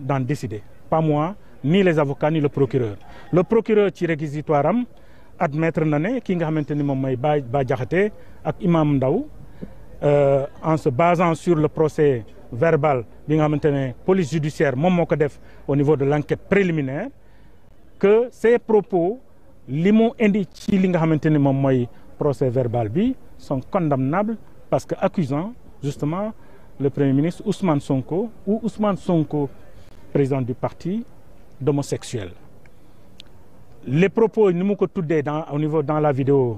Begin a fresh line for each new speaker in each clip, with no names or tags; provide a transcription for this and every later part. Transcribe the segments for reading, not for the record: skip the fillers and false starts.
d'en décider, pas moi ni les avocats ni le procureur. Le procureur ci réquisitoire am admettre na ne ki nga xamante ni moom mooy Bah Diakhaté ak Imam Ndao en se basant sur le procès verbal bi nga xamante ne police judiciaire moom moo ko def au niveau de l'enquête préliminaire, que ces propos li mu indi ci li nga xamante ni moom mooy procès verbal bi sont condamnables parce que accusant justement le premier ministre Ousmane Sonko ou Ousmane Sonko, président du parti, d'homosexuel. Les propos ni mu ko tuddee au niveau dans la vidéo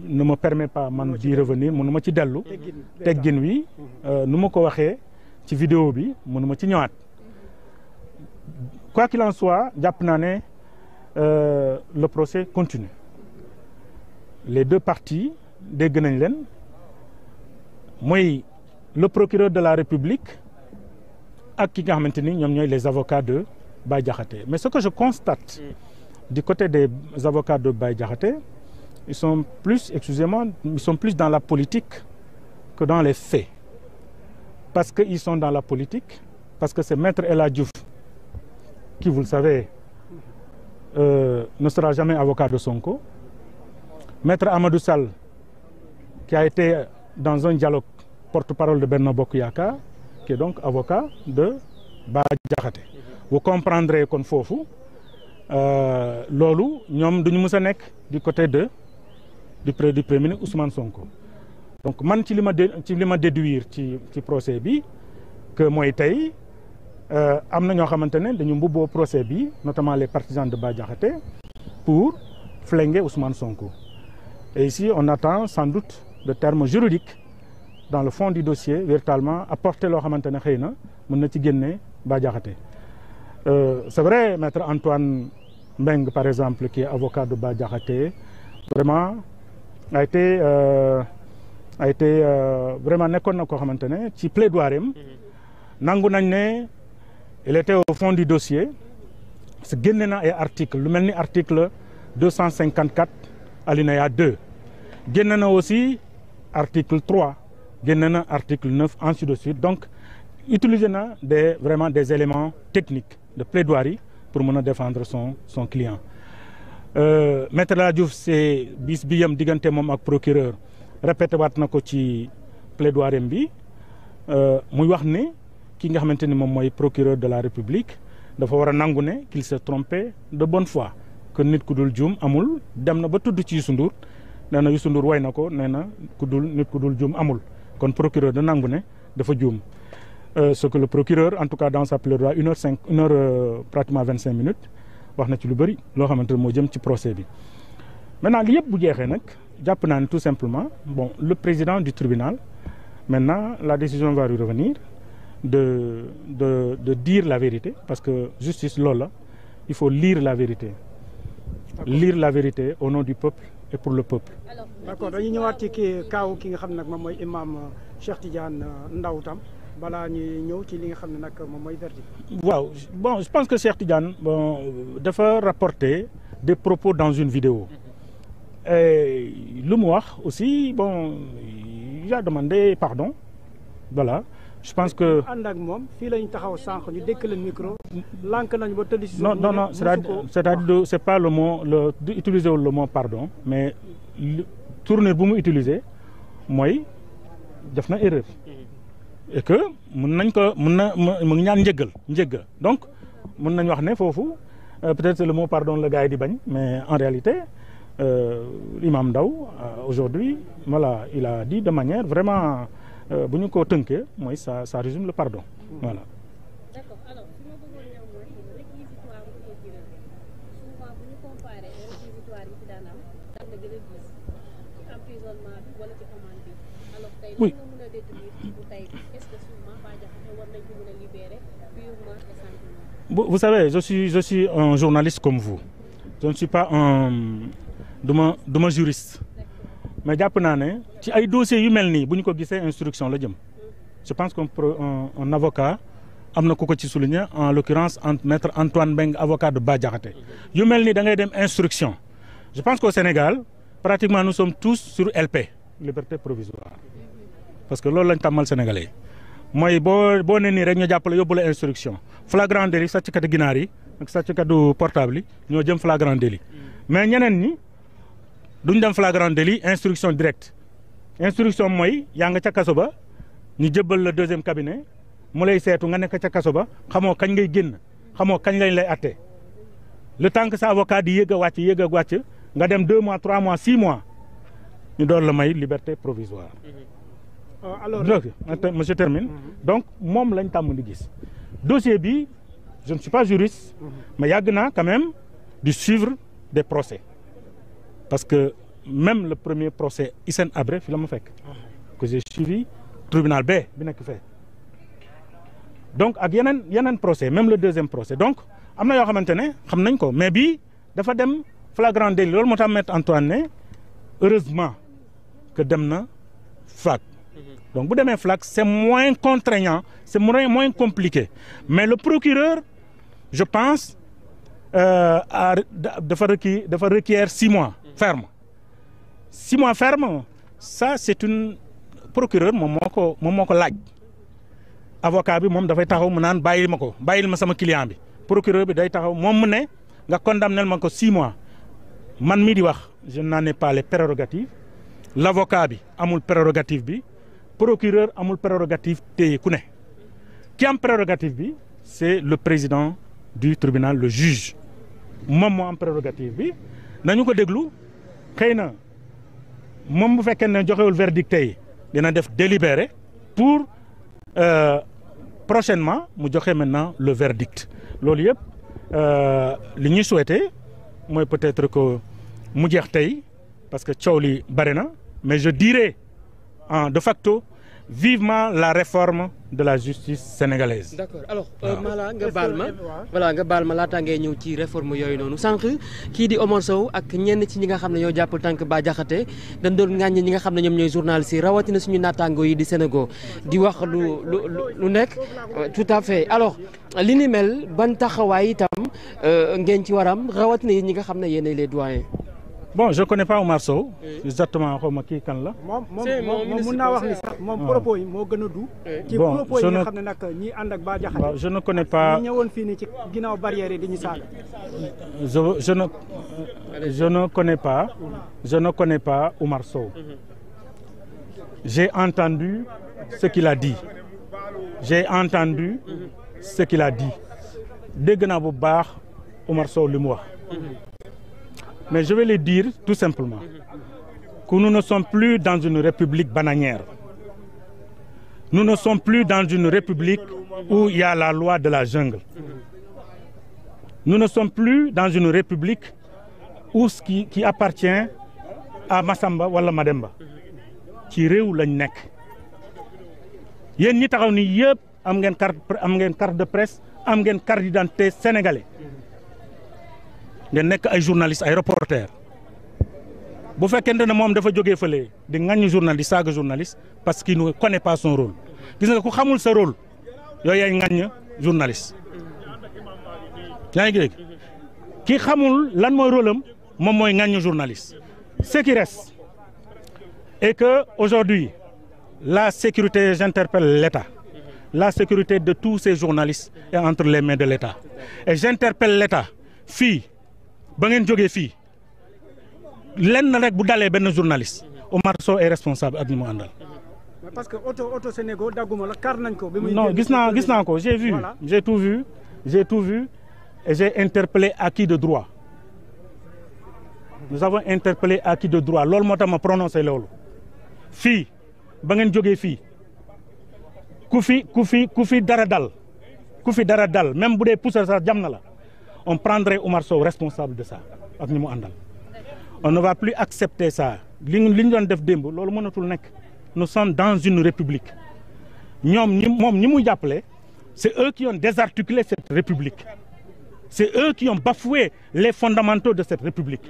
ne me permet pas man d'y revenir, mënuma ci dellu teggin wi nu ma ko waxee ci vidéo bi mënuma ci ñëwaat. Quoi qu'il en soit, jàpp naa ne le procès continue. Les deux parties dégg nañ leen, mooy le procureur de la République ak ki nga xamante ni ñoom ñooy les avocats de Bah Diakhaté. Mais ce que je constate du côté des avocats de Bah Diakhaté, ils sont plus, excusez-moi, ils sont plus dans la politique que dans les faits. Parce qu'ils sont dans la politique, parce que c'est Maître El Hadji Diouf qui, vous le savez, ne sera jamais avocat de Sonko. Maître Amadou Sall, qui a été dans un dialogue porte-parole de Benno Bokk Yakaar, qui est donc avocat de Bah Diakhaté. Vous comprendrez kon foofu loolu ñoom duñu mës a nekk du côté du premier ministre Ousmane Sonko. Donc man ci li ma déduire ci procès bi que mooy tey am na ñoo xamante ne dañu mbubboo procès bi, notamment les partisans de Bah Diakhaté, pour flinguer Ousmane Sonko. Et ici on attend sans doute le terme juridique dans le fond du dossier, véritablement apporter loo xamante ne xëy na mën na ci génne Bah Diakhaté. C'est vrai, Maître Antoine Mbengue, par exemple, qui est avocat de Bah Diakhaté, vraiment a été vraiment nekkoon na koo xamante ne ci plaidoirie am nangu nañ ne il était au fond du dossier. parce que génne na ay article lu mel ni article 254 alinéa 2 génne na aussi article 3 génne na article 9 ainsi de suite. Donc utiliser na vraiment des éléments techniques de plaidoirie pour mën a défendre son client. Maître El Hadji Diouf c'est bis bi yam diggante moom ak procureur répété waat na ko ci plaidoirie bi muy wax ne ki nga xamante ni moom mooy procureur de la République dafa war a nangu ne qu'il s'est trompé de bonne foi, que nit ku dul juum amul. Dem na ba tudd ci Youssou Ndour, nee na Youssou Ndour way na ko, nee na nit ku dul juum amul. Kon procureur da nangu ne dafa juum. Ce que le procureur, en tout cas dans sa plaidoirie, 1 heure pratiquement 25 minutes, wax na ci lu bëri loo xamante ne moo jëm ci procès bi. Maintenant li yëpp bu jeexee nag jàpp naa ne tout simplement bon le président du tribunal maintenant la décision va lui revenir de dire la vérité, parce que justice loolu la, il faut lire la vérité. Lire la vérité au nom du peuple et pour le peuple.
D'accord, dañuy ñëwaat ci kaaw ki nga xam ne nag moom mooy imam Cheikh Tidiane Ndao tam balaa ñuy ñëw ci li nga xam ne nag moom mooy verdict.
Waaw bon je pense que Cheikh Tidiane bon dafa rapporter des propos dans une vidéo. Et lu mu wax aussi bon il a demandé pardon, voilà. Je pense que
ànd ak moom fii lañu taxaw sànq ñu dékk leen micro lànk nañu ba tëdd si
non c'est-à-dire c'est pas le mot utiliser le mot pardon, mais tournure bu mu utiliser mooy def na erreur et que mën nañ ko mu ngi ñaan njëggal donc mën nañ wax ne foofu peut-être c'est le mot pardon le gars yi di bañ, mais en réalité Imam Ndao aujourd'hui voilà il a dit de manière vraiment bu ñu ko tënkee mooy ça résume le pardon voilà.
D'accord, alors fi ma bëggoon ñëw mooy réquisitoire procureur souvent bu ñu comparé réquisitoire yi fi daan am daan na gën a diis ci emprisonnement bi wala ci amende bi alors tey li nga mën a détenir bu tey est-ce que souvent Bah Diakhaté war nañ ko mën a libérer purement et simplement.
Vous savez je suis un journaliste comme vous, je ne suis pas duma juriste. Mais jàpp naa ne ci ay dossiers yu mel nii bu ñu ko gisee instruction la jëm. Je pense qu'un avocat am na ku ko ci souligner, en l'occurrence maître Antoine Mbengue avocat de Bah Diakhaté yu mel nii da ngay dem instruction. Je pense qu'au Sénégal pratiquement nous sommes tous sur LP, liberté provisoire, parce que loolu lañ tàmmal Sénégalais mooy boo ne nii rek ñu jàppale yóbbu la instruction flagrant délit sàcckati ginaar yi ak sàcckatu portable yi ñoo jëm flagrant délit mais ñeneen ñi duñ dem flagrant délit instruction directe instruction mooy yaa nga ca kaso ba ñu jëbbal la deuxième cabinet mu lay seetu nga nekk ca kaso ba xamoo kañ ngay génn xamoo kañ lañ lay atte le temps que sa avocat di yéeg a wàcc nga dem 2 mois 3 mois 6 mois ñu doon la may liberté provisoire.
alors
monsieur termine. Donc moom lañ tàmm di gis dossier bi je ne suis pas juriste. mais yàgg naa quand même di suivre des procès parce que même le premier procès Hissène Habré fi la ma fekk. que j'ai suivi tribunal B bi nekk fee. donc ak yeneen procès même le deuxième procès donc am na yoo xamante ne xam nañ ko mais bii dafa dem flagrant délit loolu moo tax Maître Antoine ne heureusement que dem na FLAC. donc bu demee FLAC c'est moins contraignant c'est moins compliqué mais le procureur je pense dafa requiert 6 mois ferme 6 mois ferme ça c'est une procureur moom moo ko laaj avocat bi moom dafay taxaw mu naan bàyyil ma sama client bi procureur bi day taxaw moom mu ne nga condamnel ma ko 6 mois man mii di wax je n'en ai pas les prérogatives l'avocat bi amul prérogative bi procureur amul prérogative téye ku ne ki am prérogative bi c'est le président du tribunal le juge moom moo am prérogative bi nañu ko déglu xëy na moom bu fekkee ne joxewul verdict tey dina def délibéré pour prochainement mu joxe maintenant le verdict loolu yëpp li ñuy souhaité mooy peut-être que mu jeex tey parce que coow li bare na mais je dirais de facto vivement la réforme de la justice sénégalaise.
D'accord alors Mala nga baal ma laataa ngay ñëw ci réforme yooyu noonu sànq kii di Omar Sow ak ñenn ci ñi nga xam ne ñoo jàpp tànk Bah Diakhaté dañ doon ŋàññi ñi nga xam ne ñoom ñooy journalistes yi rawatina suñu naataango yi di Sénégal di wax lu nekk tout à fait alors li ni mel ban taxawaay itam ngeen ci waram rawatina yi ñi nga xam ne yéenay les doyens.
Bon, je connais pas Omar Sow. Exactement xaw ma kii kan la.
moom mun naa wax ni sax moom propos yi moo gën a du. ci propos yi nga xam ne nag ñi ànd ak Bah Diakhaté.
je ne connais pas
ñi ñëwoon fii nii ci ginnaaw barrière yi di ñu saaga.
je ne connais pas Omar Sow. J'ai entendu ce qu'il a dit. dégg naa bu baax Omar Sow li mu wax. Mais je vais le dire tout simplement que nous ne sommes plus dans une république bananière. Nous ne sommes plus dans une république où il y a la loi de la jungle. Nous ne sommes plus dans une république où ce qui appartient à Massamba wala Mademba. ci réew lañ nekk. yéen ñi taxaw ni yëpp am ngeen carte de presse am ngeen carte d'identité sénégalais. ngeen nekk ay journaliste ay reporter bu fekkente ne moom dafa jógee fële di ŋaññi journaliste saaga journaliste parce qu'il ne connaît pas son rôle gis nga ku xamul sa rôle yooyu yaay ŋaññ journaliste yaa ngi dégg ki xamul lan mooy rôle am moom mooy ŋaññ journaliste. Ce qui reste est que aujourd'hui la sécurité, j'interpelle l'État, la sécurité de tous ces journalistes est entre les mains de l'État et j'interpelle l'État fii ba ngeen jógee fii lenn rek bu dalee benn journaliste Omar Sow est responsable ak ñi mu àndal.
parce que auto Sénégal dagguma la kar nañ ko.
non gis naa ko j'ai vu voilà. j'ai tout vu et j'ai interpellé acquis de droit. nous avons interpellé acquis de droit loolu moo tax ma prononcé loolu fii ba ngeen jógee fii ku fi dara dal même bu dee poussé sax jam na la. on prendrait Omar Sow responsable de ça ak ñi mu àndal on ne va plus accepter ça li ñu doon def démb loolu mënatul nekk nous sommes dans une république moom ñi muy jàppale c'est eux qui ont désarticulé cette république c'est eux qui ont bafoué les fondamentaux de cette république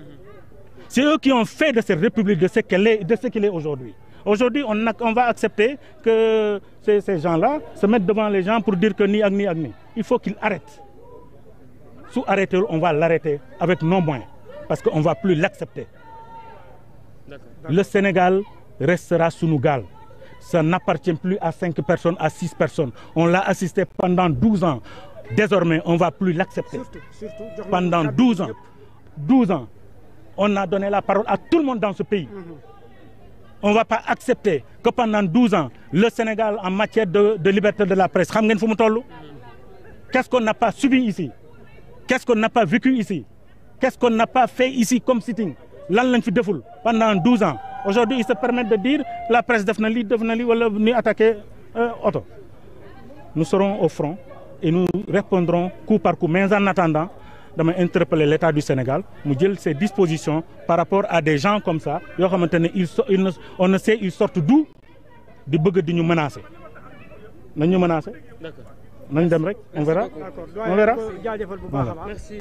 c'est eux qui ont fait de cette république de ce qu'il est aujourd'hui on va accepter que ces gens-là se mettent devant les gens pour dire que nii ak nii il faut qu'ils arrêtent. Su arrêter on va l'arrêter avec nos moyens parce qu'on va plus l'accepter. Le Sénégal restera sunu gaal ça n'appartient plus à 5 personnes, à 6 personnes. On l'a assisté pendant 12 ans. Désormais, on ne va plus l'accepter. Pendant 12 ans. 12 ans. On a donné la parole à tout le monde dans ce pays. On ne va pas accepter que pendant 12 ans, le Sénégal, en matière de liberté de la presse, qu'est-ce qu'on n'a pas subi ici? Qu'est-ce qu'on n'a pas vécu ici? Qu'est-ce qu'on n'a pas fait ici comme sitting? Pendant 12 ans. Aujourd'hui, ils se permettent de dire la presse devait attaquer auto. Nous serons au front et nous répondrons coup par coup. Mais en attendant, je vais interpeller l'État du Sénégal, nous dire ses dispositions par rapport à des gens comme ça. On ne sait, ils sortent d'où? Ils veulent nous menacer. Nous menacer? D'accord. On verra.
Merci.